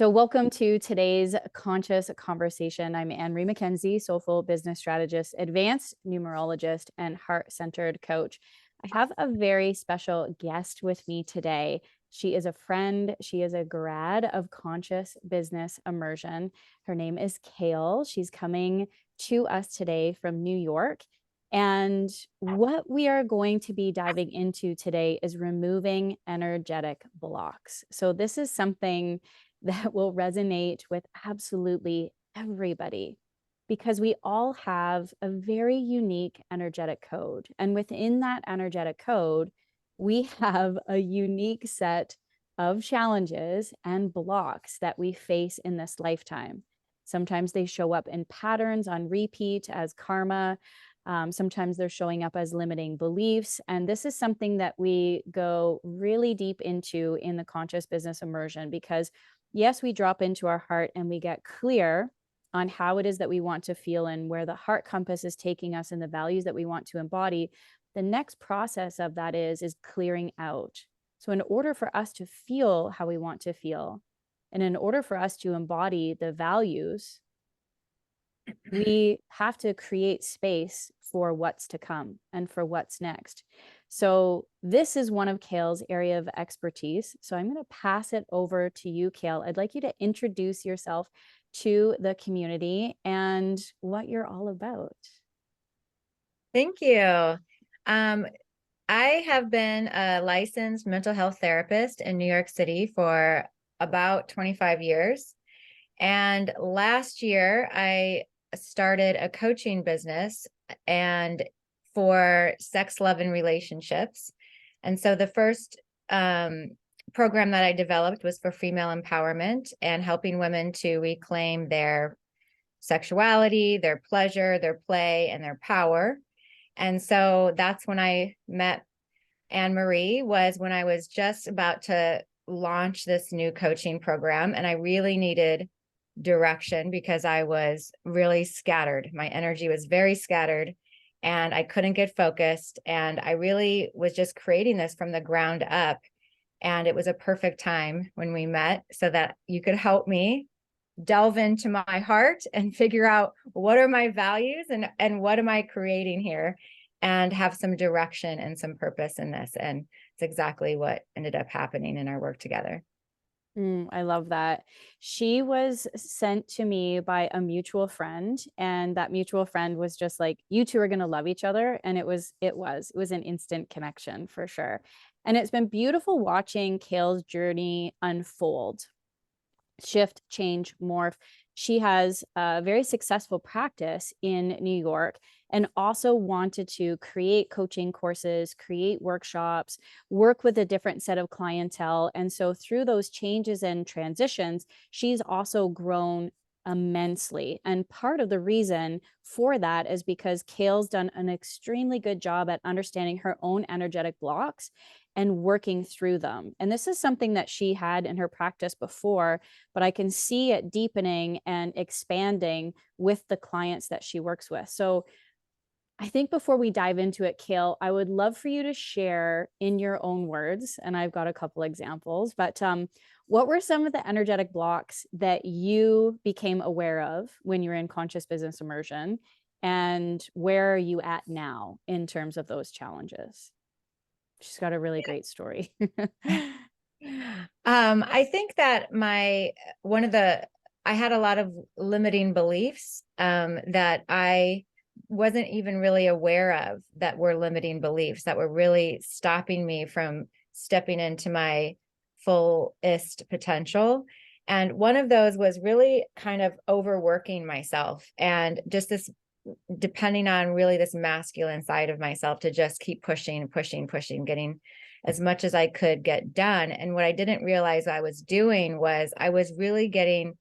So welcome to today's conscious conversation. I'm Anne-Marie McKenzie, soulful business strategist, advanced numerologist, and heart-centered coach. I have a very special guest with me today. She is a friend. She is a grad of conscious business immersion. Her name is Kayle. She's coming to us today from New York. And what we are going to be diving into today is removing energetic blocks. So this is something that will resonate with absolutely everybody because we all have a very unique energetic code. And within that energetic code, we have a unique set of challenges and blocks that we face in this lifetime. Sometimes they show up in patterns on repeat as karma. Sometimes they're showing up as limiting beliefs. And this is something that we go really deep into in the conscious business immersion because yes, we drop into our heart and we get clear on how it is that we want to feel and where the heart compass is taking us and the values that we want to embody. The next process of that is clearing out. So in order for us to feel how we want to feel, and in order for us to embody the values, we have to create space for what's to come and for what's next. So this is one of Kayle's area of expertise. So I'm going to pass it over to you, Kayle. I'd like you to introduce yourself to the community and what you're all about. Thank you. I have been a licensed mental health therapist in New York City for about 25 years. And last year, I started a coaching business and for sex, love, and relationships. And so the first program that I developed was for female empowerment and helping women to reclaim their sexuality, their pleasure, their play, and their power. And so that's when I met Anne-Marie, was when I was just about to launch this new coaching program. And I really needed direction because I was really scattered. My energy was very scattered and I couldn't get focused. And I really was just creating this from the ground up. And it was a perfect time when we met so that you could help me delve into my heart and figure out what are my values and what am I creating here, and have some direction and some purpose in this. And it's exactly what ended up happening in our work together. I love that. She was sent to me by a mutual friend, and that mutual friend was just like, you two are going to love each other. And it was an instant connection for sure. And it's been beautiful watching Kayle's journey unfold, shift, change, morph. She has a very successful practice in New York and also wanted to create coaching courses, create workshops, work with a different set of clientele. And so through those changes and transitions, she's also grown immensely. And part of the reason for that is because Kayle's done an extremely good job at understanding her own energetic blocks and working through them. And this is something that she had in her practice before, but I can see it deepening and expanding with the clients that she works with. So I think before we dive into it, Kayle, I would love for you to share in your own words, and I've got a couple examples, but what were some of the energetic blocks that you became aware of when you were in conscious business immersion, and where are you at now in terms of those challenges? She's got a really great story. I think that I had a lot of limiting beliefs that I wasn't even really aware of, that were limiting beliefs that were really stopping me from stepping into my fullest potential. And one of those was really kind of overworking myself and just this, depending on really this masculine side of myself, to just keep pushing, getting as much as I could get done. And what I didn't realize I was doing was I was really getting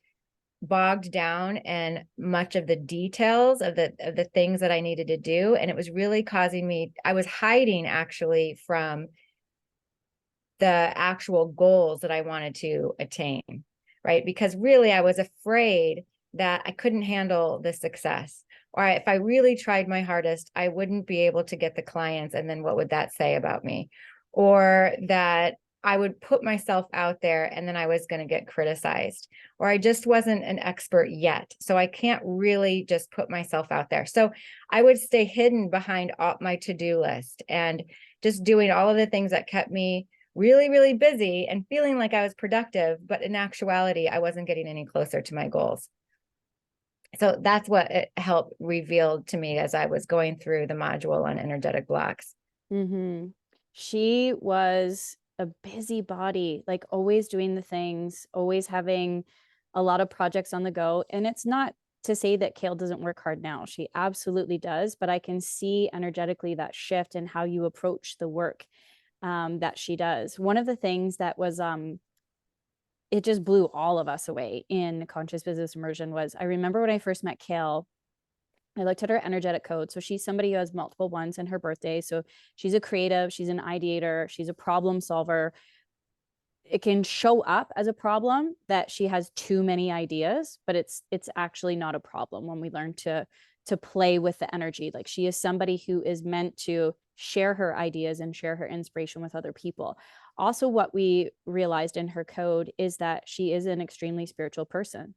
bogged down in much of the details of the things that I needed to do. And it was really causing me, I was hiding actually from the actual goals that I wanted to attain, right? Because really I was afraid that I couldn't handle the success. Or if I really tried my hardest, I wouldn't be able to get the clients. And then what would that say about me? Or that I would put myself out there and then I was going to get criticized, or I just wasn't an expert yet. So I can't really just put myself out there. So I would stay hidden behind all my to-do list and just doing all of the things that kept me really, really busy and feeling like I was productive. But in actuality, I wasn't getting any closer to my goals. So that's what it helped reveal to me as I was going through the module on energetic blocks. Mm-hmm. She was a busybody, like always doing the things, always having a lot of projects on the go. And it's not to say that Kayle doesn't work hard now. She absolutely does, but I can see energetically that shift in how you approach the work that she does. One of the things that was it just blew all of us away in conscious business immersion was, I remember when I first met Kayle, I looked at her energetic code. So she's somebody who has multiple ones in her birthday. So she's a creative, she's an ideator, she's a problem solver. It can show up as a problem that she has too many ideas, but it's actually not a problem when we learn to play with the energy. Like, she is somebody who is meant to share her ideas and share her inspiration with other people. Also, what we realized in her code is that she is an extremely spiritual person.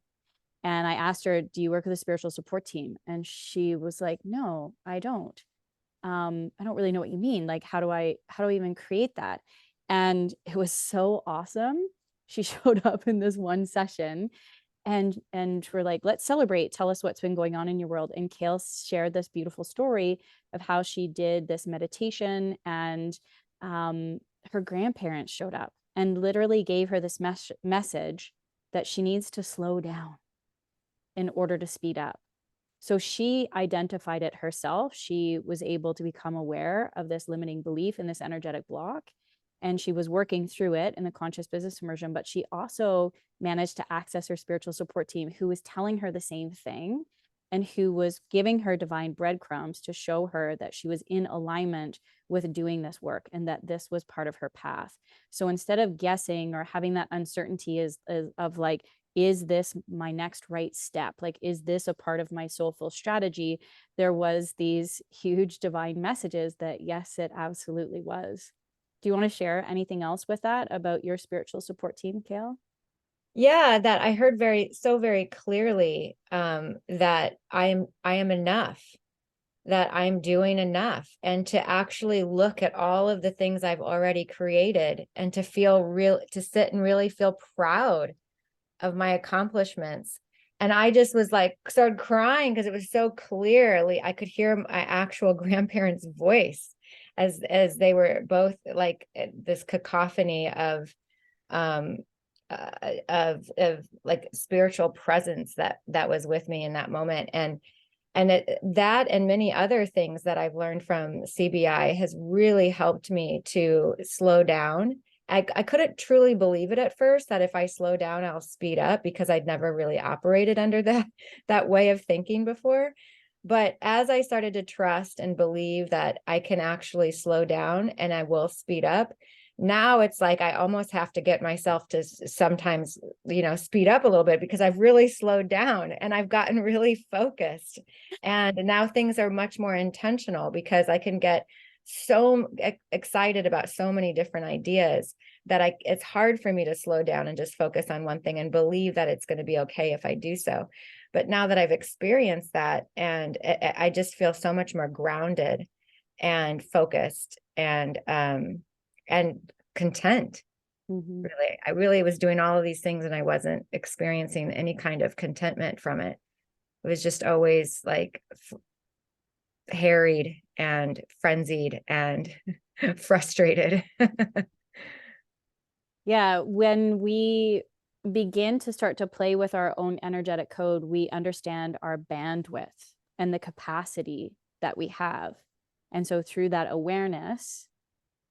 And I asked her, do you work with a spiritual support team? And she was like, no, I don't. I don't really know what you mean. Like, how do I even create that? And it was so awesome. She showed up in this one session, and we're like, let's celebrate. Tell us what's been going on in your world. And Kayle shared this beautiful story of how she did this meditation, and her grandparents showed up and literally gave her this message that she needs to slow down in order to speed up. So she identified it herself. She was able to become aware of this limiting belief in this energetic block. And she was working through it in the conscious business immersion, but she also managed to access her spiritual support team, who was telling her the same thing and who was giving her divine breadcrumbs to show her that she was in alignment with doing this work and that this was part of her path. So instead of guessing or having that uncertainty of like, is this my next right step? Like, is this a part of my soulful strategy? There was these huge divine messages that yes, it absolutely was. Do you want to share anything else with that about your spiritual support team, Kayle? Yeah, that I heard very clearly, that I am enough, that I'm doing enough, and to actually look at all of the things I've already created and to sit and really feel proud of my accomplishments. And I just was like, started crying because it was so clearly, I could hear my actual grandparents' voice as they were both like this cacophony um of like spiritual presence that was with me in that moment. And that and many other things that I've learned from CBI has really helped me to slow down. I couldn't truly believe it at first, that if I slow down, I'll speed up, because I'd never really operated under that way of thinking before. But as I started to trust and believe that I can actually slow down and I will speed up, now it's like I almost have to get myself to sometimes, speed up a little bit, because I've really slowed down and I've gotten really focused. And now things are much more intentional, because I can get so excited about so many different ideas that it's hard for me to slow down and just focus on one thing and believe that it's going to be okay if I do so. But now that I've experienced that, and I just feel so much more grounded and focused and content. Mm-hmm. Really, I really was doing all of these things and I wasn't experiencing any kind of contentment from it. It was just always like harried and frenzied and frustrated. Yeah, when we begin to start to play with our own energetic code, we understand our bandwidth and the capacity that we have. And so through that awareness,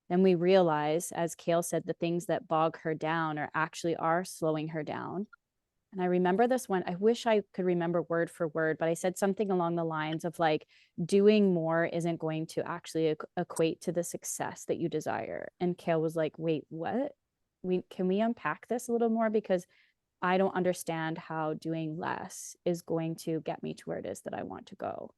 then we realize, as Kayle said, the things that bog her down are slowing her down. And I remember this one. I wish I could remember word for word, but I said something along the lines of like, doing more isn't going to actually equate to the success that you desire. And Kayle was like, wait, what? Can we unpack this a little more? Because I don't understand how doing less is going to get me to where it is that I want to go.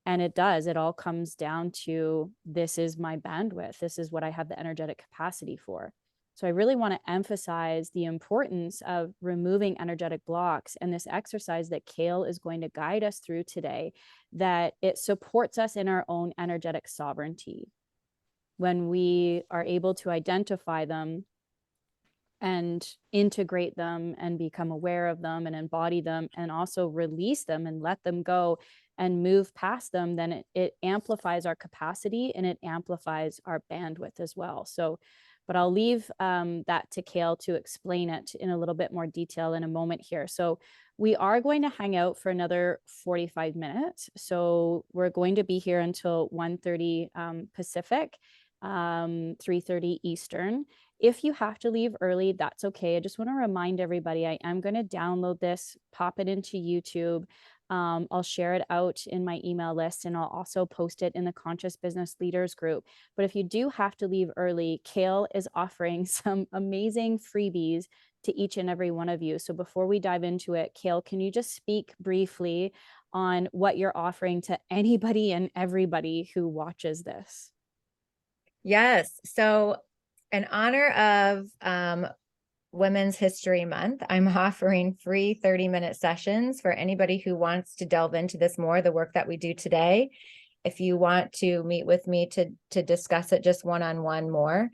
And it does. It all comes down to, this is my bandwidth. This is what I have the energetic capacity for. So I really want to emphasize the importance of removing energetic blocks, and this exercise that Kayle is going to guide us through today, that it supports us in our own energetic sovereignty. When we are able to identify them and integrate them and become aware of them and embody them and also release them and let them go and move past them, then it amplifies our capacity and it amplifies our bandwidth as well. So, but I'll leave that to Kayle to explain it in a little bit more detail in a moment here. So we are going to hang out for another 45 minutes. So we're going to be here until 1:30 Pacific, 3:30 Eastern. If you have to leave early, that's okay. I just want to remind everybody, I am going to download this, pop it into YouTube. I'll share it out in my email list, and I'll also post it in the Conscious Business Leaders group. But if you do have to leave early, Kayle is offering some amazing freebies to each and every one of you. So before we dive into it, Kayle, can you just speak briefly on what you're offering to anybody and everybody who watches this? Yes. So in honor of Women's History Month, I'm offering free 30-minute sessions for anybody who wants to delve into this more, the work that we do today. If you want to meet with me to discuss it just one-on-one more,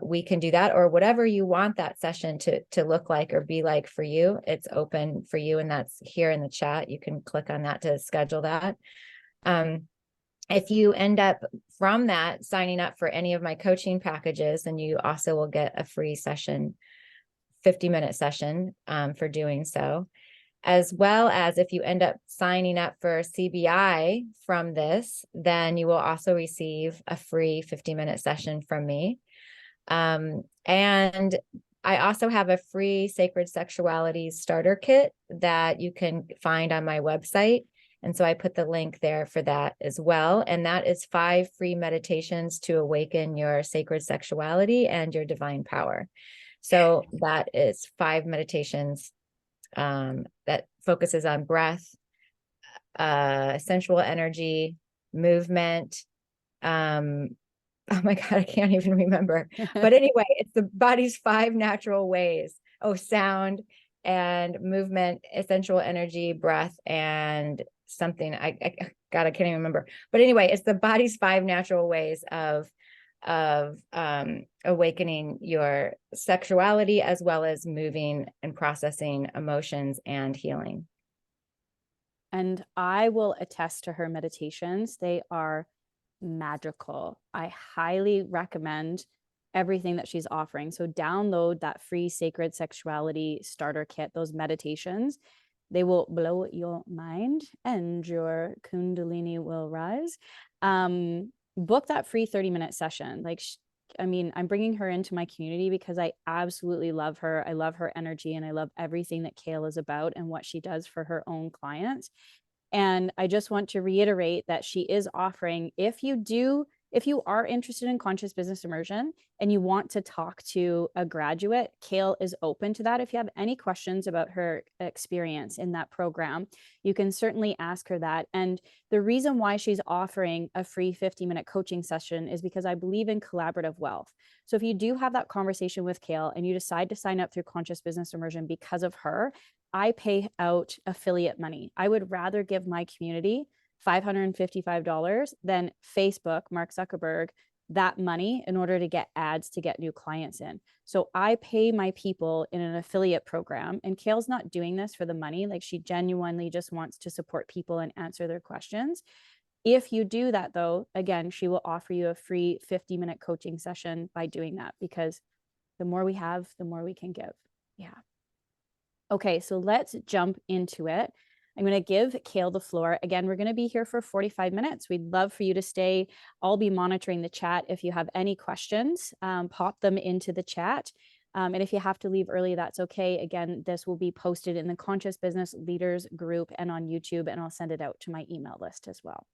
we can do that, or whatever you want that session to look like or be like for you. It's open for you, and that's here in the chat. You can click on that to schedule that. If you end up from that signing up for any of my coaching packages, then you also will get a free session, 50-minute session for doing so. As well as if you end up signing up for CBI from this, then you will also receive a free 50-minute session from me. And I also have a free Sacred Sexuality starter kit that you can find on my website. And so I put the link there for that as well. And that is 5 free meditations to awaken your sacred sexuality and your divine power. So that is 5 meditations that focuses on breath, sensual energy, movement. Oh my God, I can't even remember. But anyway, it's the body's 5 natural ways. Oh, sound and movement, essential energy, breath, and something. God, I can't even remember. But anyway, it's the body's 5 natural ways of awakening your sexuality, as well as moving and processing emotions and healing. And I will attest to her meditations. They are magical. I highly recommend everything that she's offering. So download that free Sacred Sexuality starter kit, those meditations. They will blow your mind and your Kundalini will rise. Book that free 30-minute session. Like, I mean, I'm bringing her into my community because I absolutely love her. I love her energy, and I love everything that Kayle is about and what she does for her own clients. And I just want to reiterate that she is offering, if you are interested in conscious business immersion and you want to talk to a graduate, Kayle is open to that. If you have any questions about her experience in that program, you can certainly ask her that. And the reason why she's offering a free 50-minute coaching session is because I believe in collaborative wealth. So if you do have that conversation with Kayle and you decide to sign up through conscious business immersion because of her, I pay out affiliate money. I would rather give my community $555 than Facebook, Mark Zuckerberg, that money in order to get ads to get new clients in. So I pay my people in an affiliate program, and Kayle's not doing this for the money. Like, she genuinely just wants to support people and answer their questions. If you do that, though, again, she will offer you a free 50-minute coaching session by doing that, because the more we have, the more we can give. Yeah. Okay, so let's jump into it. I'm going to give Kayle the floor. Again, we're going to be here for 45 minutes. We'd love for you to stay. I'll be monitoring the chat. If you have any questions, pop them into the chat. And if you have to leave early, that's okay. Again, this will be posted in the Conscious Business Leaders group and on YouTube, and I'll send it out to my email list as well.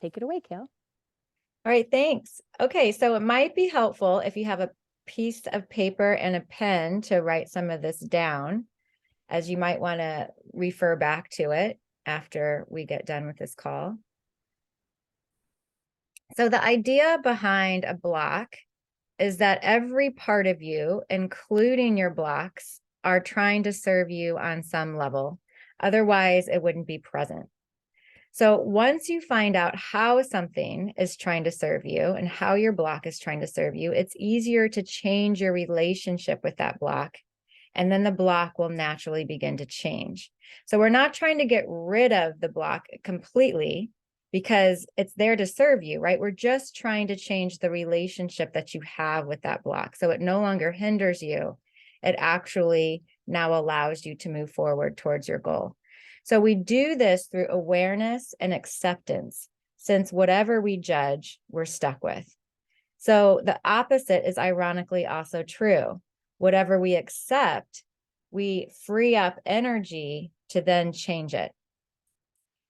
Take it away, Kayle. All right, thanks. Okay, so it might be helpful if you have a piece of paper and a pen to write some of this down, as you might want to refer back to it after we get done with this call. So the idea behind a block is that every part of you, including your blocks, are trying to serve you on some level. Otherwise, it wouldn't be present. So once you find out how something is trying to serve you and how your block is trying to serve you, it's easier to change your relationship with that block. And then the block will naturally begin to change. So we're not trying to get rid of the block completely because it's there to serve you, right? We're just trying to change the relationship that you have with that block. So it no longer hinders you. It actually now allows you to move forward towards your goal. So we do this through awareness and acceptance, since whatever we judge, we're stuck with. So the opposite is ironically also true. Whatever we accept, we free up energy to then change it.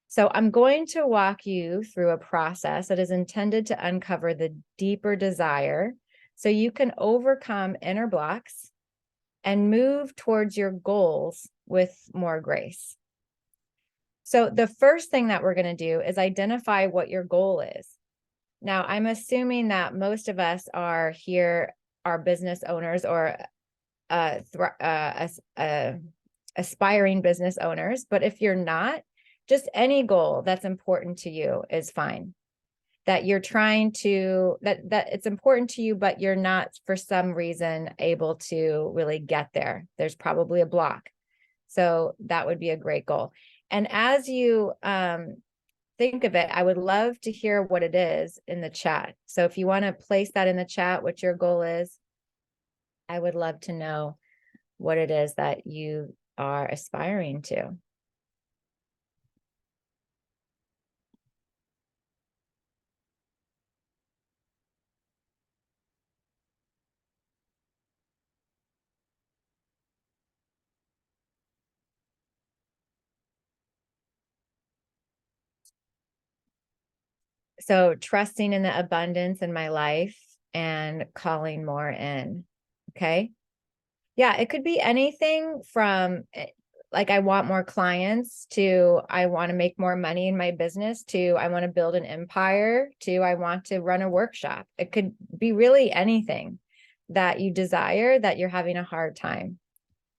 So I'm going to walk you through a process that is intended to uncover the deeper desire so you can overcome inner blocks and move towards your goals with more grace. So the first thing that we're going to do is identify what your goal is. Now, I'm assuming that most of us are here, are business owners or aspiring business owners. But if you're not, just any goal that's important to you is fine. That you're trying to, that it's important to you, but you're not for some reason able to really get there. There's probably a block. So that would be a great goal. And as you think of it, I would love to hear what it is in the chat. So if you want to place that in the chat, what your goal is, I would love to know what it is that you are aspiring to. So trusting in the abundance in my life and calling more in. Okay. Yeah, it could be anything from like I want more clients to I want to make more money in my business to I want to build an empire to I want to run a workshop. It could be really anything that you desire that you're having a hard time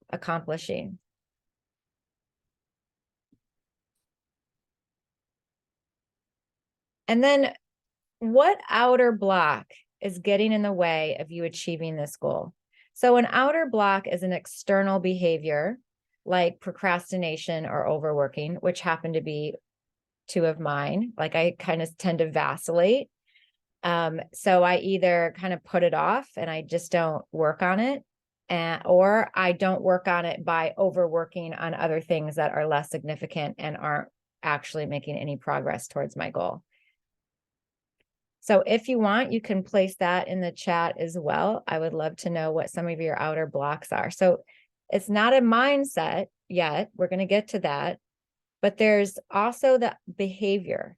accomplishing. And then what outer block is getting in the way of you achieving this goal? So an outer block is an external behavior like procrastination or overworking, which happen to be two of mine. Like I kind of tend to vacillate. So I either kind of put it off and I just don't work on it, or I don't work on it by overworking on other things that are less significant and aren't actually making any progress towards my goal. So if you want, you can place that in the chat as well. I would love to know what some of your outer blocks are. So it's not a mindset yet. We're going to get to that. But there's also the behavior,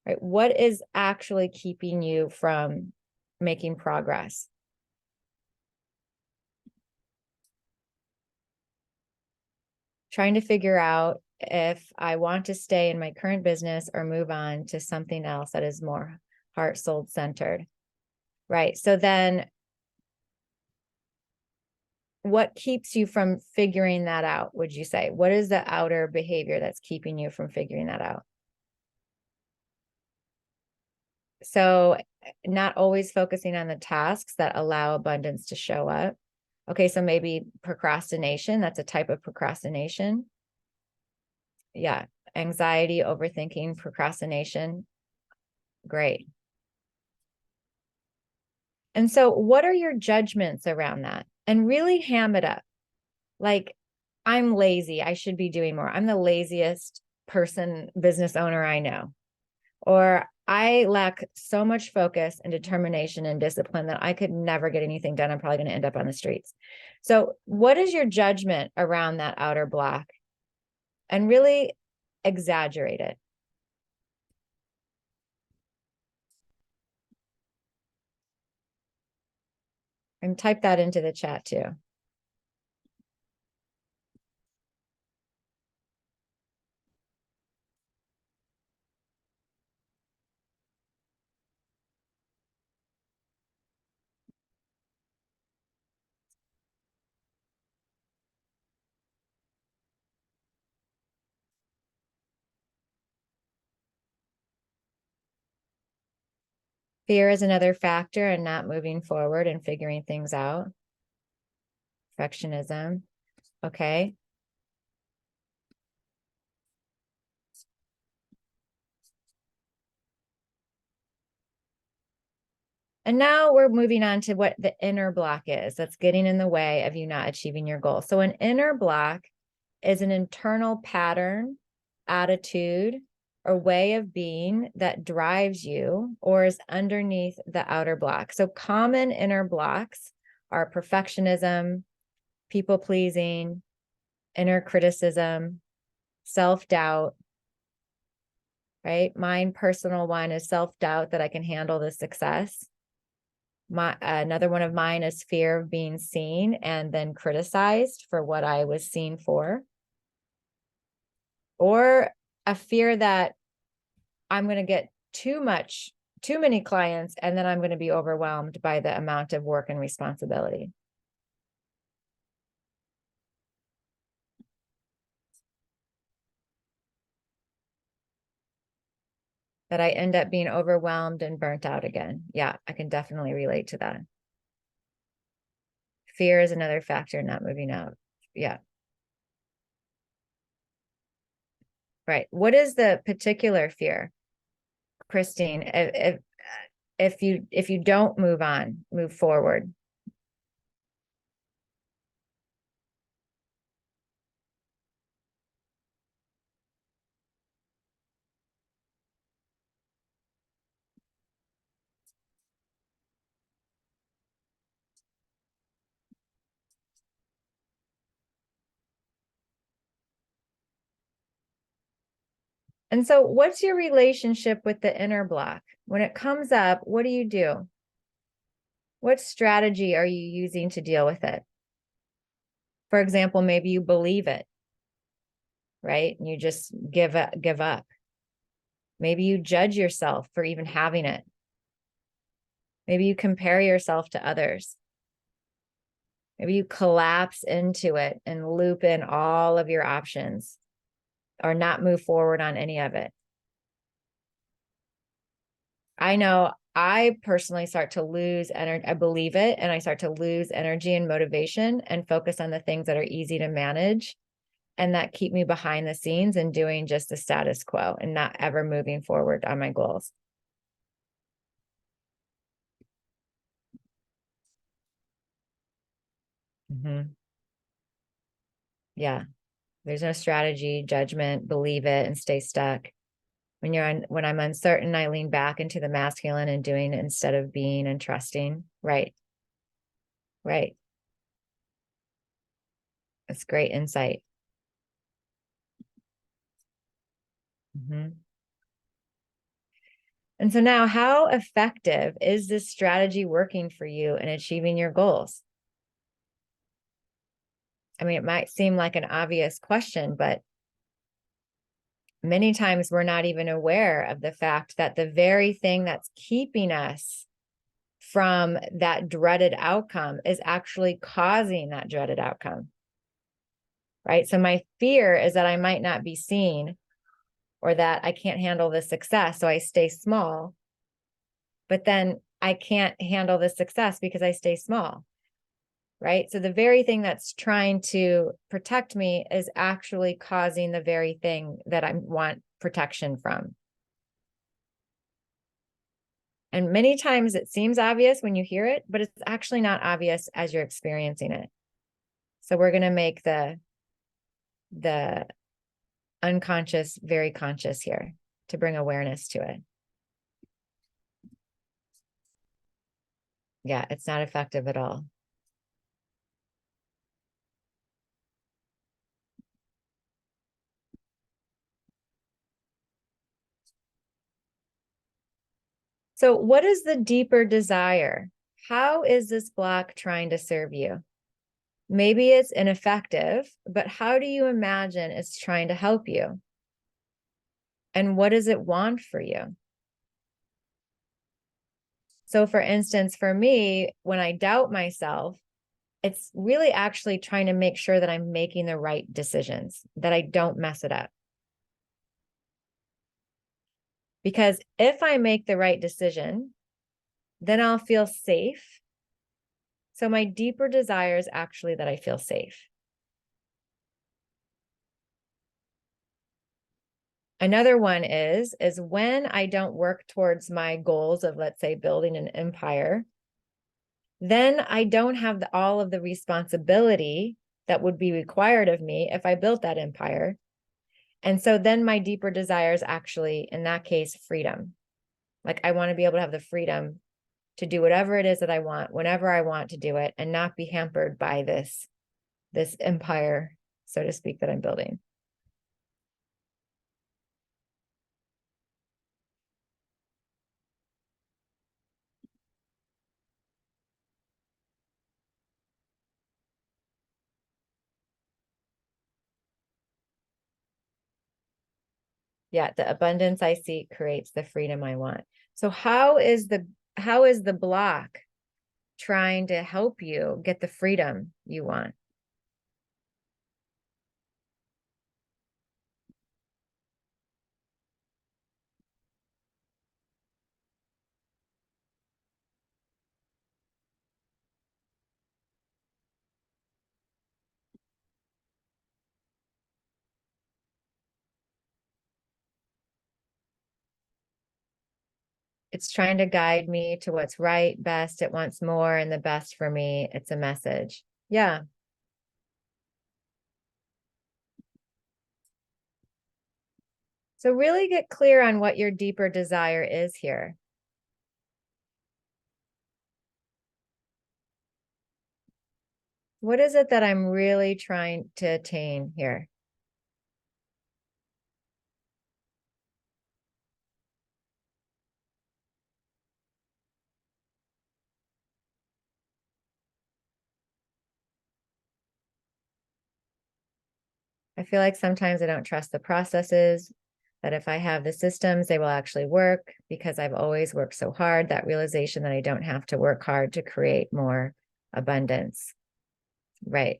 right? What is actually keeping you from making progress? Trying to figure out if I want to stay in my current business or move on to something else that is more heart, soul centered, right? So then what keeps you from figuring that out, would you say? What is the outer behavior that's keeping you from figuring that out? So not always focusing on the tasks that allow abundance to show up. Okay, so maybe procrastination, that's a type of procrastination. Yeah, anxiety, overthinking, procrastination. Great. And so what are your judgments around that? And really ham it up. Like, I'm lazy. I should be doing more. I'm the laziest business owner I know. Or I lack so much focus and determination and discipline that I could never get anything done. I'm probably going to end up on the streets. So what is your judgment around that outer block? And really exaggerate it. And type that into the chat too. Fear is another factor in not moving forward and figuring things out. Perfectionism. Okay. And now we're moving on to what the inner block is that's getting in the way of you not achieving your goal. So an inner block is an internal pattern, attitude, or way of being that drives you or is underneath the outer block. So common inner blocks are perfectionism, people pleasing, inner criticism, self-doubt, right? Mine personal one is self-doubt that I can handle the success. Another one of mine is fear of being seen and then criticized for what I was seen for, or a fear that I'm going to get too many clients, and then I'm going to be overwhelmed by the amount of work and responsibility. That I end up being overwhelmed and burnt out again. Yeah, I can definitely relate to that. Fear is another factor in not moving out. Yeah. Right. What is the particular fear, Christine? If you don't move forward. And so what's your relationship with the inner block? When it comes up, what do you do? What strategy are you using to deal with it? For example, maybe you believe it, right? And you just give up. Maybe you judge yourself for even having it. Maybe you compare yourself to others. Maybe you collapse into it and loop in all of your options or not move forward on any of it. I know I personally start to lose energy. I believe it, and I start to lose energy and motivation and focus on the things that are easy to manage and that keep me behind the scenes and doing just the status quo and not ever moving forward on my goals. Mm-hmm. Yeah. There's no strategy, judgment, believe it, and stay stuck. When I'm uncertain, I lean back into the masculine and doing it instead of being and trusting. Right. Right. That's great insight. Mm-hmm. And so now, how effective is this strategy working for you in achieving your goals? I mean, it might seem like an obvious question, but many times we're not even aware of the fact that the very thing that's keeping us from that dreaded outcome is actually causing that dreaded outcome, right? So my fear is that I might not be seen or that I can't handle the success, so I stay small. But then I can't handle the success because I stay small, right? So the very thing that's trying to protect me is actually causing the very thing that I want protection from. And many times it seems obvious when you hear it, but it's actually not obvious as you're experiencing it. So we're going to make the unconscious very conscious here to bring awareness to it. Yeah, it's not effective at all. So what is the deeper desire? How is this block trying to serve you? Maybe it's ineffective, but how do you imagine it's trying to help you? And what does it want for you? So for instance, for me, when I doubt myself, it's really actually trying to make sure that I'm making the right decisions, that I don't mess it up. Because if I make the right decision, then I'll feel safe. So my deeper desire is actually that I feel safe. Another one is when I don't work towards my goals of, let's say, building an empire, then I don't have all of the responsibility that would be required of me if I built that empire. And so then my deeper desire is actually, in that case, freedom. Like I want to be able to have the freedom to do whatever it is that I want, whenever I want to do it, and not be hampered by this empire, so to speak, that I'm building. Yeah, the abundance I seek creates the freedom I want. So how is the block trying to help you get the freedom you want? It's trying to guide me to what's right, best. It wants more and the best for me. It's a message. Yeah. So really get clear on what your deeper desire is here. What is it that I'm really trying to attain here? I feel like sometimes I don't trust the processes, that if I have the systems, they will actually work because I've always worked so hard. That realization that I don't have to work hard to create more abundance. Right.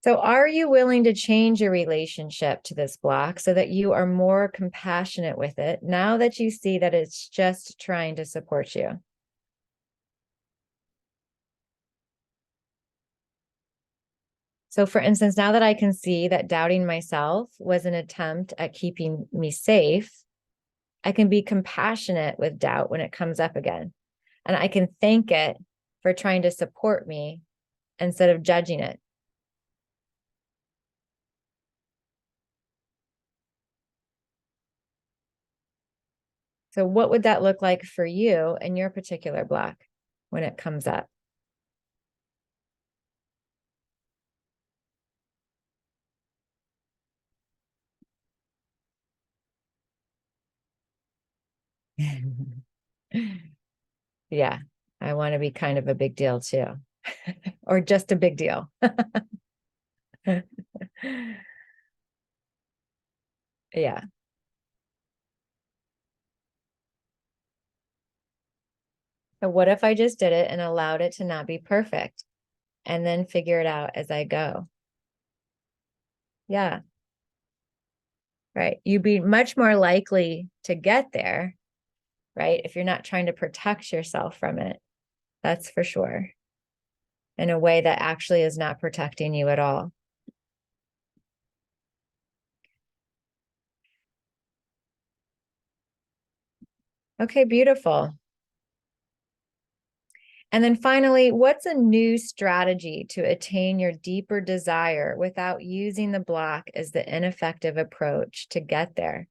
So, are you willing to change your relationship to this block so that you are more compassionate with it now that you see that it's just trying to support you? So, for instance, now that I can see that doubting myself was an attempt at keeping me safe, I can be compassionate with doubt when it comes up again. And I can thank it for trying to support me instead of judging it. So, what would that look like for you in your particular block when it comes up? Yeah, I want to be kind of a big deal too, or just a big deal. Yeah. So, what if I just did it and allowed it to not be perfect and then figure it out as I go? Yeah. Right. You'd be much more likely to get there, right? If you're not trying to protect yourself from it. That's for sure. In a way that actually is not protecting you at all. Okay, beautiful. And then finally, what's a new strategy to attain your deeper desire without using the block as the ineffective approach to get there?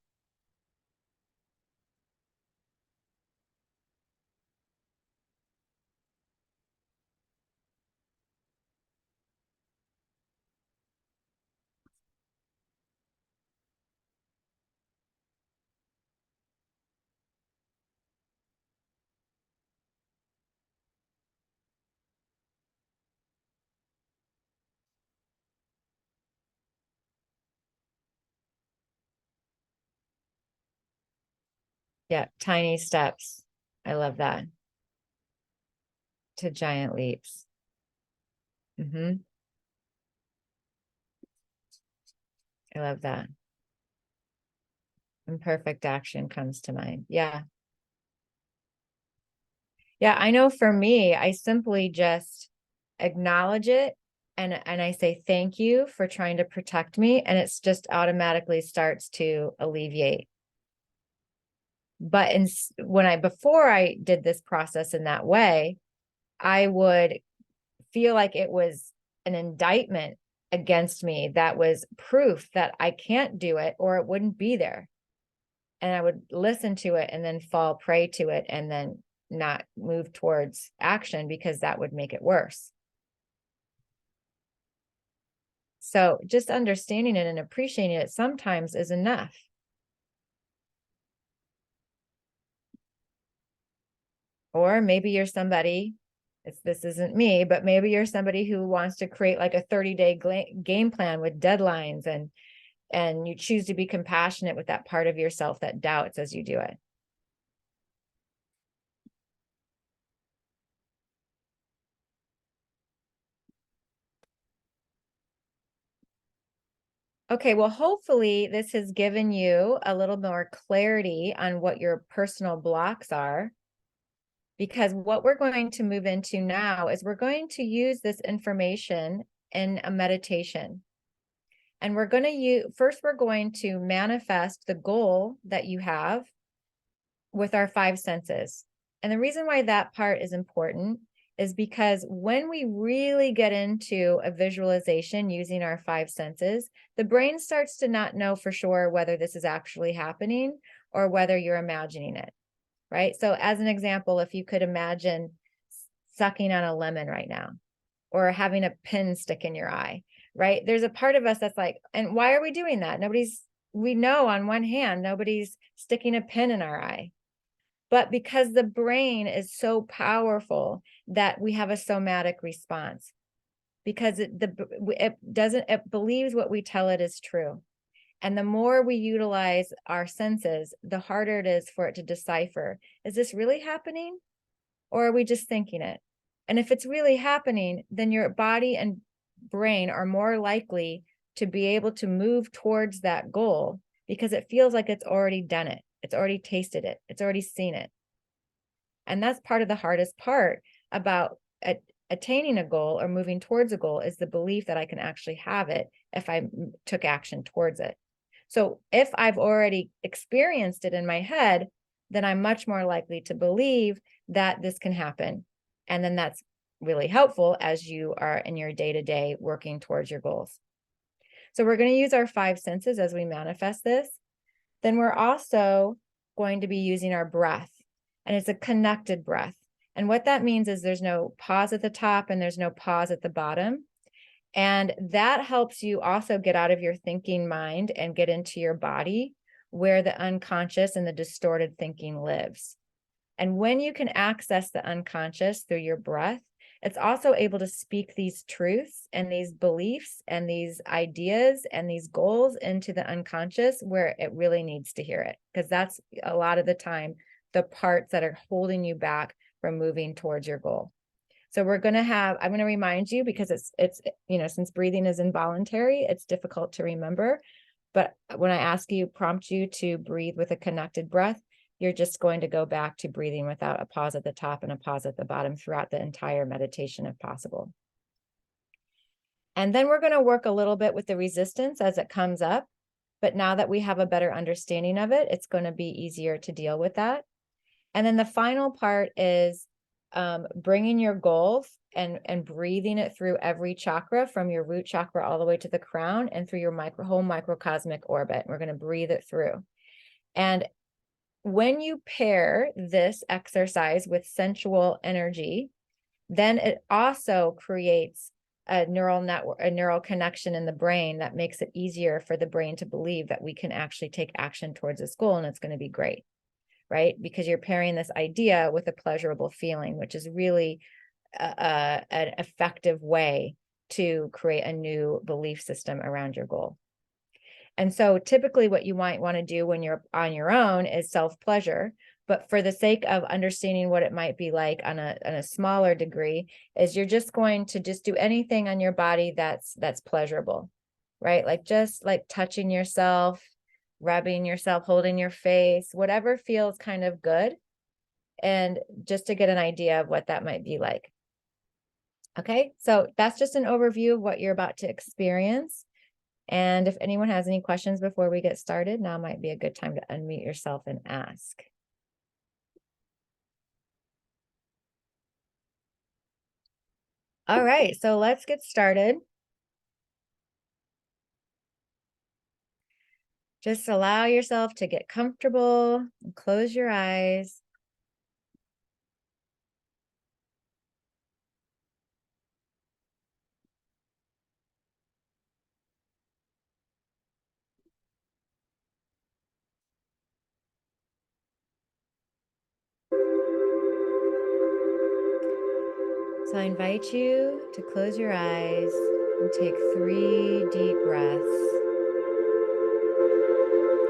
Yeah, tiny steps. I love that. to giant leaps. I love that. Imperfect action comes to mind. Yeah. Yeah, I know for me, I simply just acknowledge it and I say thank you for trying to protect me, and it's just automatically starts to alleviate. But before I did this process in that way, I would feel like it was an indictment against me that was proof that I can't do it or it wouldn't be there. And I would listen to it and then fall prey to it and then not move towards action because that would make it worse. So just understanding it and appreciating it sometimes is enough. Or maybe you're somebody, this isn't me, but maybe you're somebody who wants to create like a 30-day game plan with deadlines, and you choose to be compassionate with that part of yourself that doubts as you do it. Okay, well, hopefully this has given you a little more clarity on what your personal blocks are, because what we're going to move into now is we're going to use this information in a meditation. And we're going to first, we're going to manifest the goal that you have with our five senses. And the reason why that part is important is because when we really get into a visualization using our five senses, the brain starts to not know for sure whether this is actually happening or whether you're imagining it, right? So as an example, if you could imagine sucking on a lemon right now, or having a pin stick in your eye, right? There's a part of us that's like, and why are we doing that? We know on one hand, nobody's sticking a pin in our eye. But because the brain is so powerful that we have a somatic response, because it believes what we tell it is true. And the more we utilize our senses, the harder it is for it to decipher, is this really happening? Or are we just thinking it? And if it's really happening, then your body and brain are more likely to be able to move towards that goal because it feels like it's already done it. It's already tasted it. It's already seen it. And that's part of the hardest part about attaining a goal or moving towards a goal, is the belief that I can actually have it if I took action towards it. So if I've already experienced it in my head, then I'm much more likely to believe that this can happen. And then that's really helpful as you are in your day-to-day working towards your goals. So we're going to use our five senses as we manifest this. Then we're also going to be using our breath, and it's a connected breath. And what that means is there's no pause at the top and there's no pause at the bottom. And that helps you also get out of your thinking mind and get into your body, where the unconscious and the distorted thinking lives. And when you can access the unconscious through your breath, it's also able to speak these truths and these beliefs and these ideas and these goals into the unconscious where it really needs to hear it. Because that's a lot of the time the parts that are holding you back from moving towards your goal. So I'm going to remind you, because it's, since breathing is involuntary, it's difficult to remember. But when I prompt you to breathe with a connected breath, you're just going to go back to breathing without a pause at the top and a pause at the bottom throughout the entire meditation if possible. And then we're going to work a little bit with the resistance as it comes up. But now that we have a better understanding of it, it's going to be easier to deal with that. And then the final part is bringing your goal and breathing it through every chakra, from your root chakra all the way to the crown and through your whole microcosmic orbit. We're going to breathe it through. And when you pair this exercise with sensual energy, then it also creates a neural network, a neural connection in the brain that makes it easier for the brain to believe that we can actually take action towards this goal, and it's going to be great, right? Because you're pairing this idea with a pleasurable feeling, which is really an effective way to create a new belief system around your goal. And so typically what you might want to do when you're on your own is self-pleasure, But for the sake of understanding what it might be like on a smaller degree, is you're just going to just do anything on your body that's pleasurable, right? Like just like touching yourself, rubbing yourself, holding your face, whatever feels kind of good, and just to get an idea of what that might be like. Okay, so that's just an overview of what you're about to experience. And if anyone has any questions before we get started, now might be a good time to unmute yourself and ask. All right, so let's get started. Just allow yourself to get comfortable and close your eyes. So I invite you to close your eyes and take 3 deep breaths.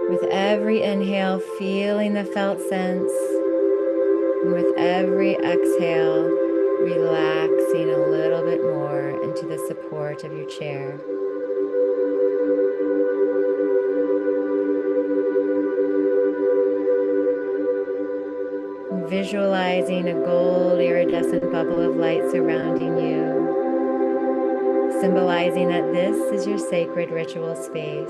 With every inhale, feeling the felt sense. And with every exhale, relaxing a little bit more into the support of your chair. Visualizing a gold iridescent bubble of light surrounding you, symbolizing that this is your sacred ritual space,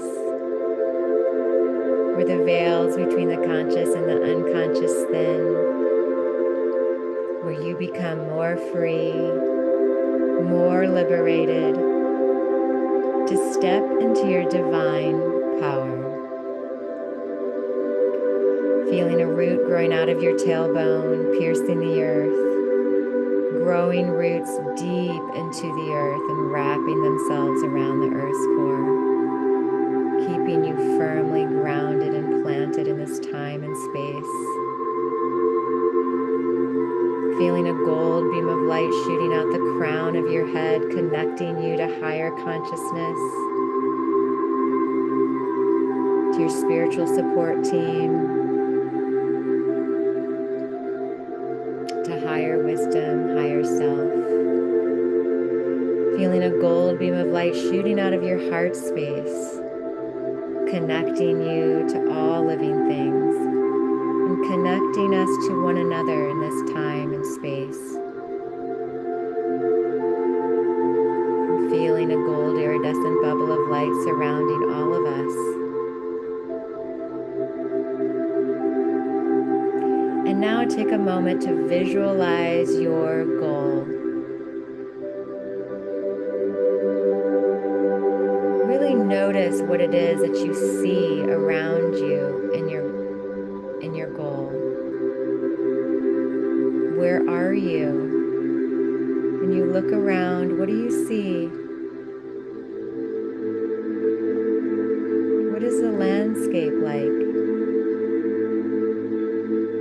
where the veils between the conscious and the unconscious thin, where you become more free, more liberated, to step into your divine power. Feeling a root growing out of your tailbone, piercing the earth, growing roots deep into the earth and wrapping themselves around the earth's core, keeping you firmly grounded and planted in this time and space. Feeling a gold beam of light shooting out the crown of your head, connecting you to higher consciousness, to your spiritual support team, to higher wisdom, higher self. Feeling a gold beam of light shooting out of your heart space, connecting you to all living things and connecting us to one another in this time and space. And feeling a gold iridescent bubble of light surrounding all of us. And now take a moment to visualize your goal. Really notice what it is that you see around you in your goal. Where are you? When you look around, what do you see? What is the landscape like?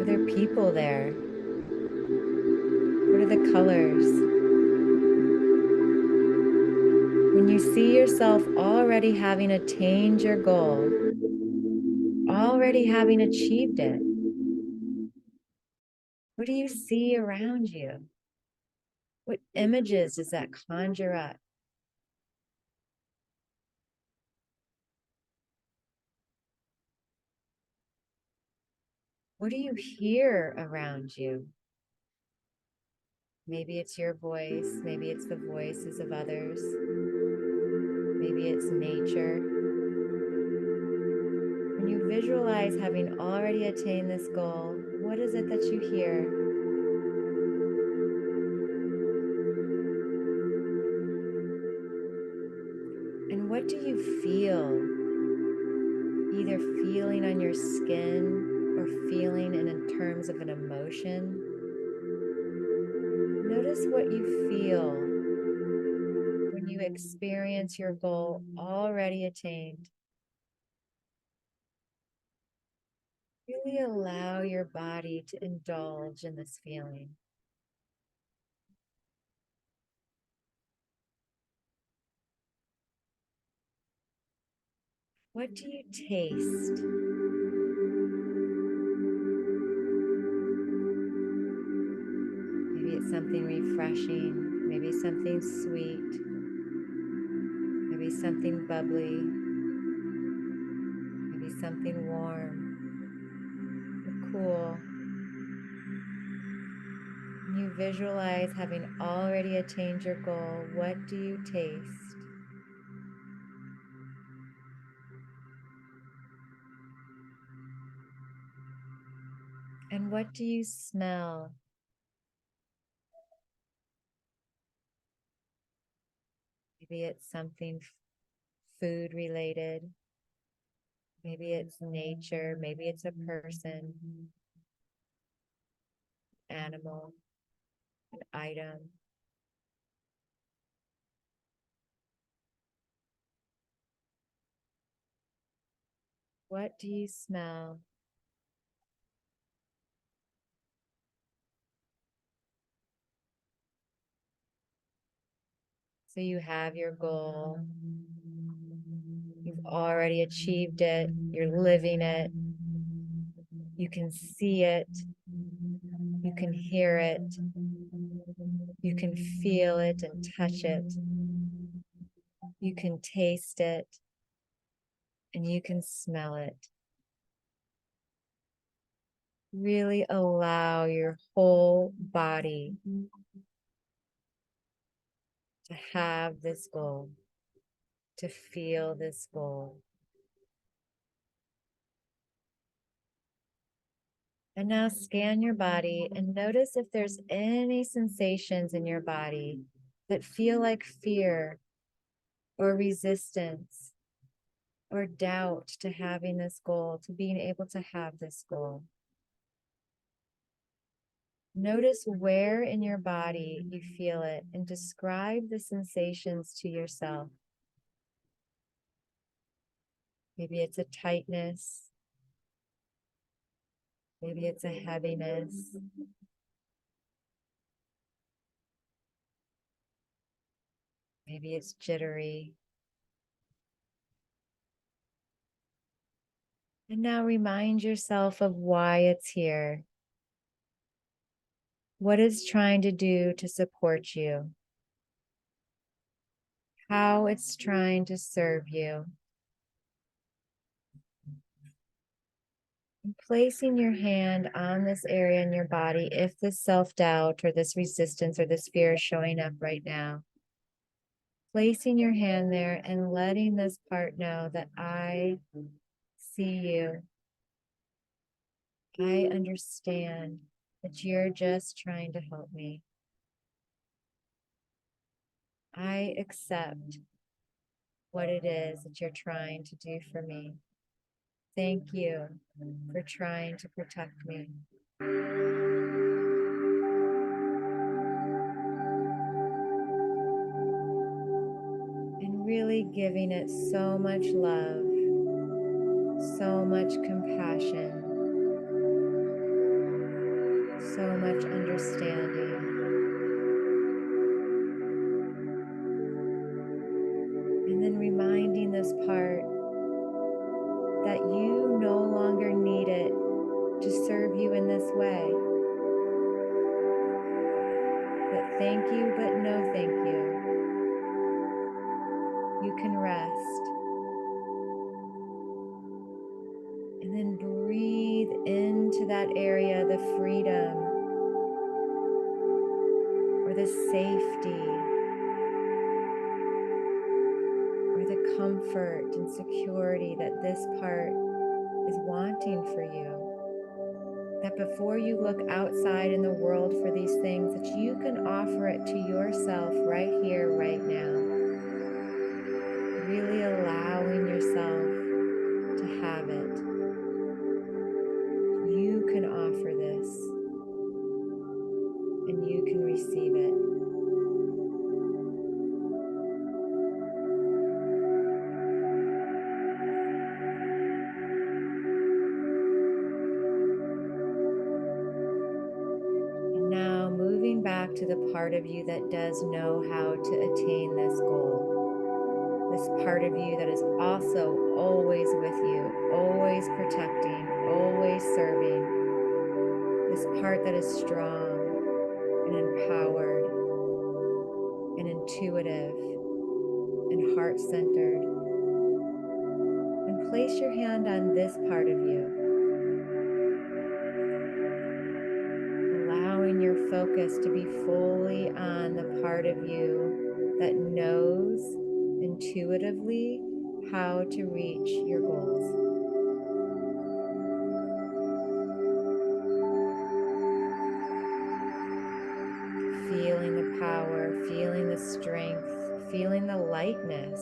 Are there people there? What are the colors? When you see yourself already having attained your goal, already having achieved it, what do you see around you? What images does that conjure up? What do you hear around you? Maybe it's your voice, maybe it's the voices of others, maybe it's nature. When you visualize having already attained this goal, what is it that you hear? And what do you feel? Either feeling on your skin or feeling in terms of an emotion. Notice what you feel when you experience your goal already attained. Really allow your body to indulge in this feeling. What do you taste? something refreshing, maybe something sweet, maybe something bubbly, maybe something warm or cool. You visualize having already attained your goal. What do you taste? And what do you smell? Maybe it's something food related. Maybe it's nature. Maybe it's a person, animal, an item. What do you smell? So you have your goal. You've already achieved it. You're living it. You can see it. You can hear it. You can feel it and touch it. You can taste it. And you can smell it. Really allow your whole body to have this goal, to feel this goal. And now scan your body and notice if there's any sensations in your body that feel like fear or resistance or doubt to having this goal, to being able to have this goal. Notice where in your body you feel it and describe the sensations to yourself. Maybe it's a tightness. Maybe it's a heaviness. Maybe it's jittery. And now remind yourself of why it's here. What it's trying to do to support you. How it's trying to serve you. And placing your hand on this area in your body, if this self-doubt or this resistance or this fear is showing up right now. Placing your hand there and letting this part know that I see you. I understand that you're just trying to help me. I accept what it is that you're trying to do for me. Thank you for trying to protect me. And really giving it so much love, so much compassion, so much understanding. And then reminding this part that you no longer need it to serve you in this way. That thank you, but no thank you. You can rest. And then breathe into that area the freedom or the safety or the comfort and security that this part is wanting for you. That before you look outside in the world for these things, that you can offer it to yourself right here, right now. Really allowing yourself to have it. You can offer this and you can receive it. And now moving back to the part of you that does know how to attain this goal. This part of you that is also always with you, always protecting, always serving. This part that is strong and empowered and intuitive and heart-centered. And place your hand on this part of you, allowing your focus to be fully on the part of you that knows intuitively how to reach your goals. Feeling the power, feeling the strength, feeling the lightness.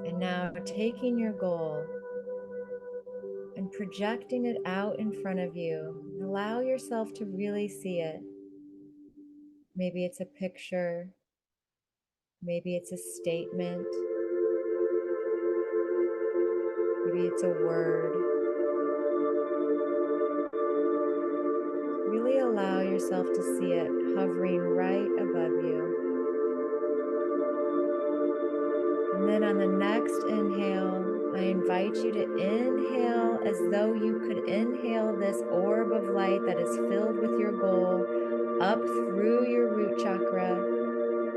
And now taking your goal and projecting it out in front of you. Allow yourself to really see it. Maybe it's a picture, maybe it's a statement, maybe it's a word. Really allow yourself to see it hovering right above you. And then on the next inhale, I invite you to inhale as though you could inhale this orb of light that is filled with your goal up through your root chakra,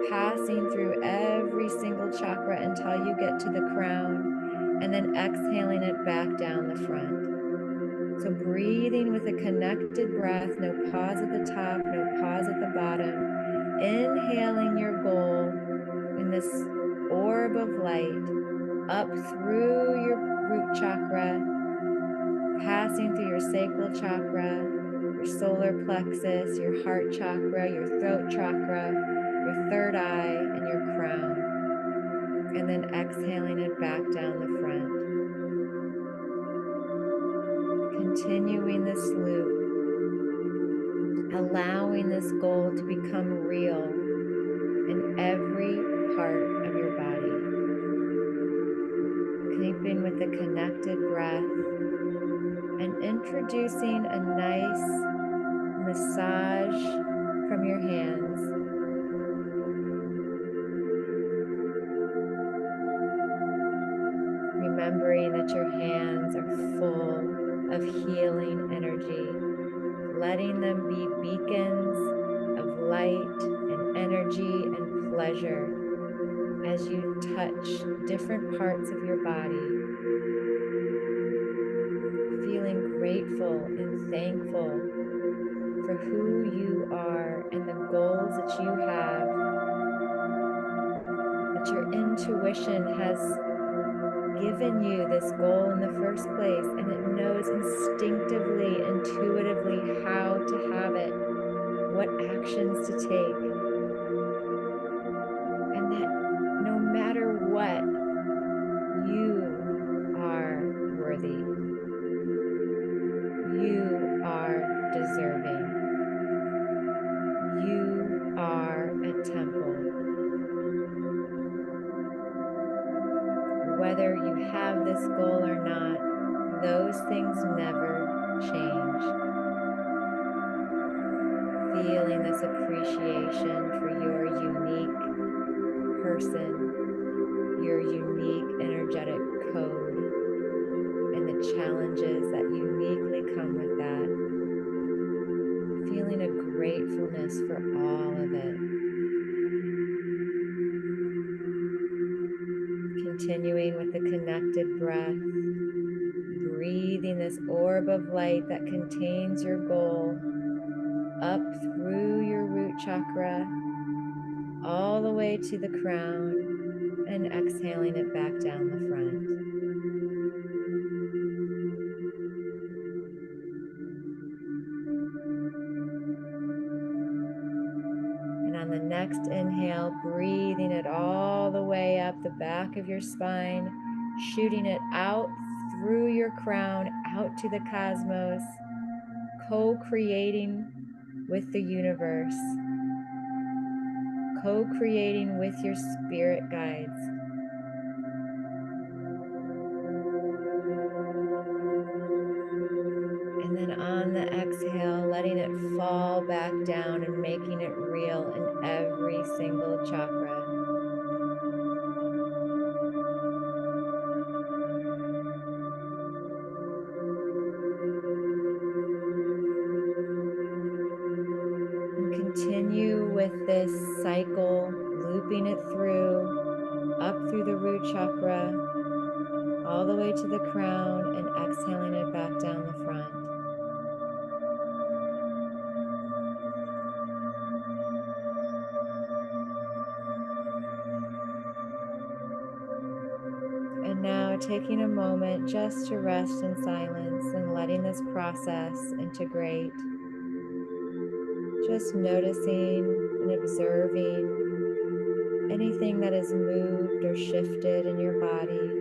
passing through every single chakra until you get to the crown, and then exhaling it back down the front. So breathing with a connected breath, no pause at the top, no pause at the bottom. Inhaling your goal in this orb of light up through your root chakra, passing through your sacral chakra, your solar plexus, your heart chakra, your throat chakra, your third eye, and your crown. And then exhaling it back down the front. Continuing this loop, allowing this goal to become real in every part of your body. Keeping with the connected breath and introducing a nice massage from your hands. Remembering that your hands are full of healing energy, letting them be beacons of light and energy and pleasure as you touch different parts of your body, feeling grateful and thankful for who you are and the goals that you have, that your intuition has given you this goal in the first place, and it knows instinctively, intuitively how to have it, what actions to take, and that no matter what, you are worthy. You are deserving. You are a temple. Whether you have this goal or not, those things never change. Feeling this appreciation for your unique person, your unique energetic code, and the challenges that uniquely come with that. Feeling a gratefulness for all of it. Continuing with the connected breath, breathing this orb of light that contains your goal up through your root chakra, all the way to the crown, and exhaling it back down the front. And on the next inhale, breathing it all the way up the back of your spine, shooting it out through your crown, out to the cosmos, co-creating with the universe, co-creating with your spirit guides. And then on the exhale, letting it fall back down and making it real in every single chakra. cycle, looping it through, up through the root chakra, all the way to the crown, and exhaling it back down the front. And now taking a moment just to rest in silence and letting this process integrate. Just noticing and observing anything that has moved or shifted in your body.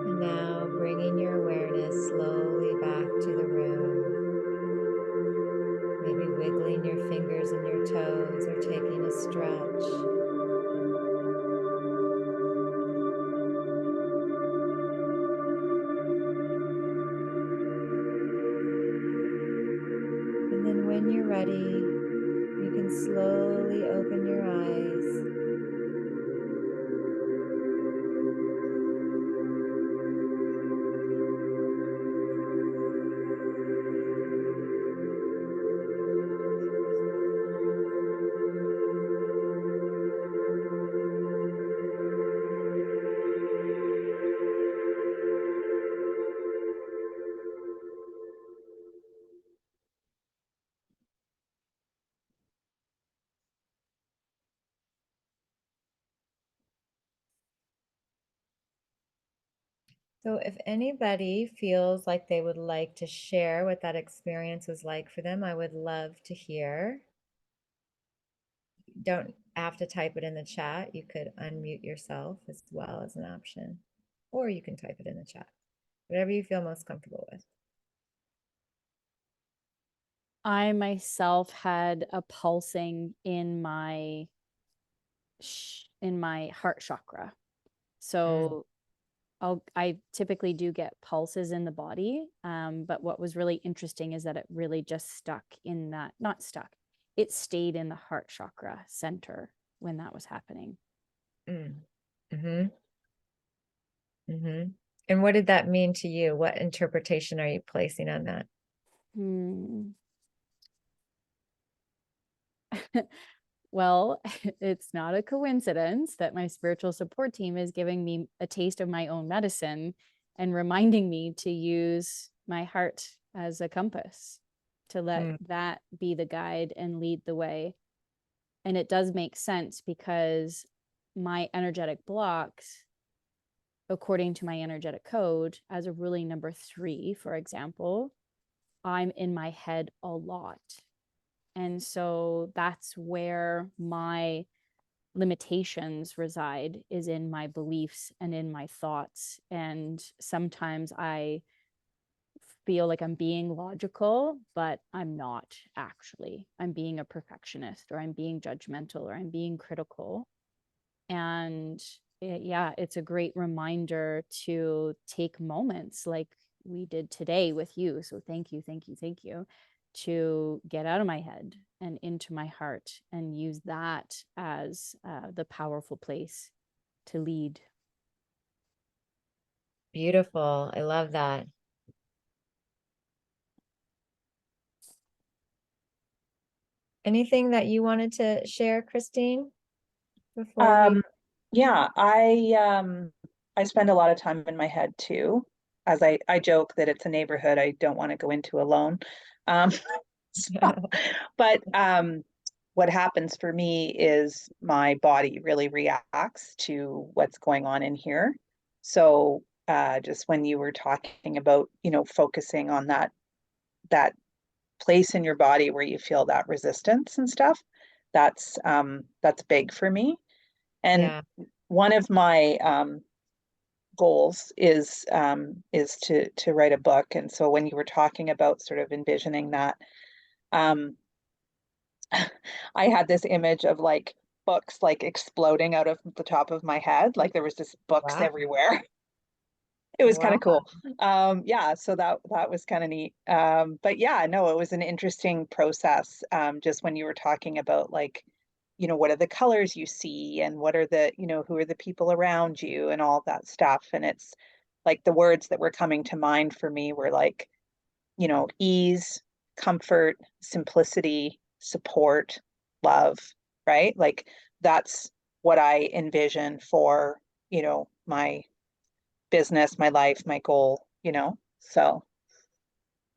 And now bringing your awareness slowly back to the room. Maybe wiggling your fingers and your toes or taking a stretch. And then when you're ready, you can slowly open your eyes. So if anybody feels like they would like to share what that experience was like for them, I would love to hear. Don't have to type it in the chat. You could unmute yourself as well as an option, or you can type it in the chat, whatever you feel most comfortable with. I myself had a pulsing in my heart chakra. So I typically do get pulses in the body. But what was really interesting is that it really just stuck in that, not stuck, it stayed in the heart chakra center when that was happening. Mm-hmm. Mm-hmm. And what did that mean to you? What interpretation are you placing on that? Well, it's not a coincidence that my spiritual support team is giving me a taste of my own medicine and reminding me to use my heart as a compass, to let that be the guide and lead the way. And it does make sense because my energetic blocks, according to my energetic code, as a ruling number 3, for example, I'm in my head a lot. And so that's where my limitations reside, is in my beliefs and in my thoughts. And sometimes I feel like I'm being logical, but I'm not actually. I'm being a perfectionist, or I'm being judgmental, or I'm being critical. And it's a great reminder to take moments like we did today with you. So thank you, thank you, thank you, to get out of my head and into my heart and use that as the powerful place to lead. Beautiful. I love that. Anything that you wanted to share, Christine, before we? Yeah, I spend a lot of time in my head too. As I joke that it's a neighborhood I don't want to go into alone. So, but what happens for me is my body really reacts to what's going on in here. So just when you were talking about, focusing on that place in your body where you feel that resistance and stuff, that's big for me. And Yeah. one of my goals is to write a book. And so when you were talking about sort of envisioning that, um, I had this image of like books like exploding out of the top of my head, like there was just books Wow. everywhere. It was kind Wow. of cool. Yeah, so that was kind of neat. But yeah, no, it was an interesting process. Just when you were talking about like, what are the colors you see and what are the, who are the people around you and all that stuff. And it's like the words that were coming to mind for me were like, ease, comfort, simplicity, support, love, right? Like that's what I envision for, my business, my life, my goal, so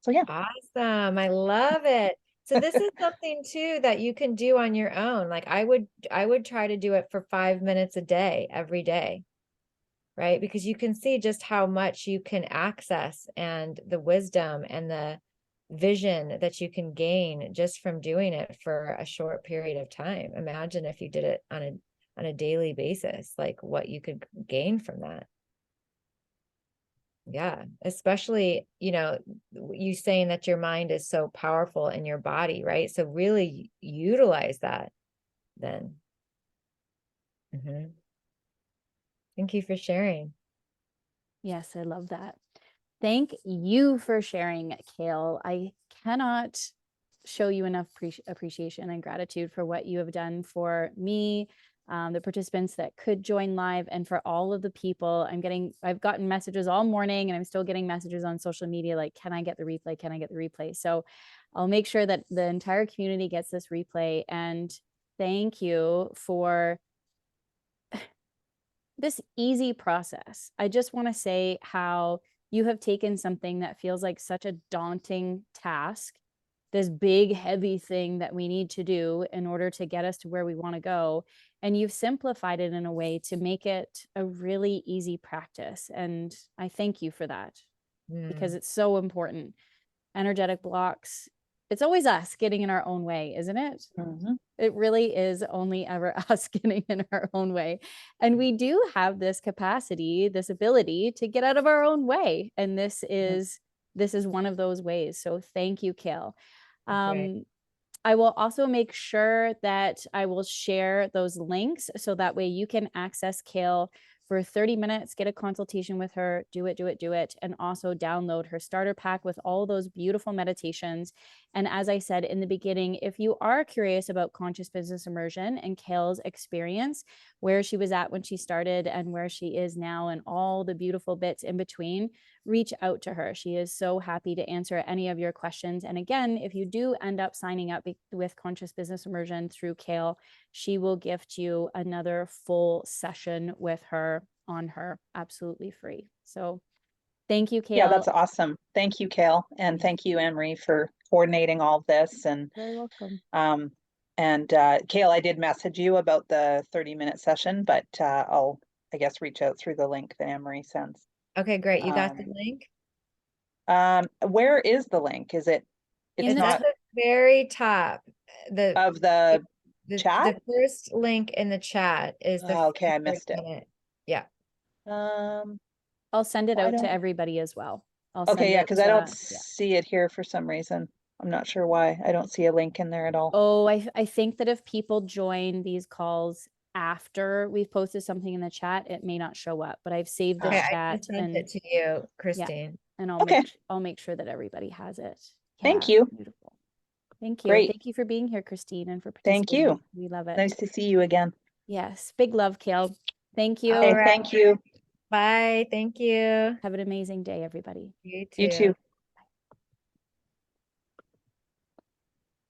yeah. Awesome. I love it. So this is something too that you can do on your own. Like I would try to do it for 5 minutes a day, every day, right? Because you can see just how much you can access and the wisdom and the vision that you can gain just from doing it for a short period of time. Imagine if you did it on a daily basis, like what you could gain from that. Yeah, especially, you saying that your mind is so powerful in your body, right? So really utilize that then. Mhm. Thank you for sharing. Yes, I love that. Thank you for sharing, Kayle. I cannot show you enough appreciation and gratitude for what you have done for me, the participants that could join live, and for all of the people. I've gotten messages all morning, and I'm still getting messages on social media like, can I get the replay? Can I get the replay? So I'll make sure that the entire community gets this replay. And thank you for this easy process. I just want to say how you have taken something that feels like such a daunting task, this big, heavy thing that we need to do in order to get us to where we want to go. And you've simplified it in a way to make it a really easy practice. And I thank you for that because Mm, it's so important. Energetic blocks, it's always us getting in our own way, isn't it? Mhm. It really is only ever us getting in our own way. And we do have this capacity, this ability to get out of our own way. And this is one of those ways. So thank you, Kayle. great. I will also make sure that I will share those links so that way you can access Kayle for 30 minutes, get a consultation with her, do it, and also download her starter pack with all those beautiful meditations. And as I said in the beginning, if you are curious about conscious business immersion and Kayle's experience, where she was at when she started and where she is now, and all the beautiful bits in between, reach out to her. She is so happy to answer any of your questions. And again, if you do end up signing up with Conscious Business Immersion through Kayle, she will gift you another full session with her on her absolutely free. So thank you, Yeah, Kayle. that's awesome. Thank you, Kayle, and thank you, Anne-Marie, for coordinating all this. And Very welcome. um, Kayle, I did message you about the 30-minute session, but I'll, I guess, reach out through the link that Anne-Marie sends. Okay, great. You got the Um, link? where is the link? It's In the It's at not the very top. The of the chat? the first link in the chat is the Oh, okay, I first missed it. minute. Yeah. Um, I'll send it I out to don't. everybody as well. I'll Okay, send yeah, it. because I don't Yeah. see it here for some reason. I'm not sure why. I don't see a link in there at all. Oh, I think that if people join these calls after we've posted something in the chat, it may not show up. But I've saved Okay, this Oh, I chat, just sent and it to you, yeah, Christine. and okay. I'll make sure that everybody has it. Thank Yeah, you. beautiful. Thank you. Great. Thank you for being here, Christine, and for Thank participating. you. We love it. Nice to see you again. Yes. Big love, Kayle. Thank All you. Okay, right. thank you. Bye. Thank you. Have an amazing day, everybody. You You too. too.